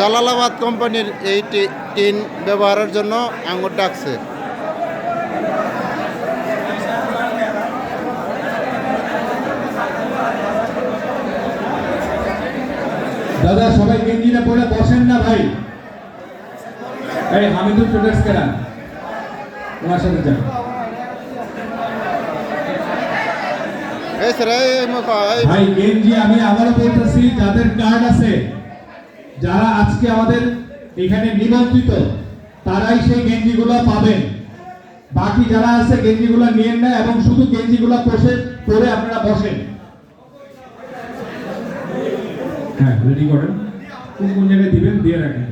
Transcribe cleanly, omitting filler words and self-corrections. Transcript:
জালালাবাদ কোম্পানির এই টিন ব্যবহারের জন্য আঙুর ডাকছে। দাদা সবাই গেঞ্জিটা পরে বসেন না ভাই। এই হামিদুল প্রোডাক্টস কেনা ওনার সাথে যান। ভাই গেঞ্জি আমি আবারও বলতেছি, যাদের কার্ড আছে, যারা আজকে আমাদের এখানে নিমন্ত্রিত, তারাই সেই গেঞ্জিগুলো পাবেন। বাকি যারা আছে গেঞ্জিগুলো নিয়েন না এবং শুধু গেঞ্জিগুলো পরে আপনারা বসেন। হ্যাঁ রেডি করেন, কোন কোন জায়গায় দিবেন দিয়ে রাখেন।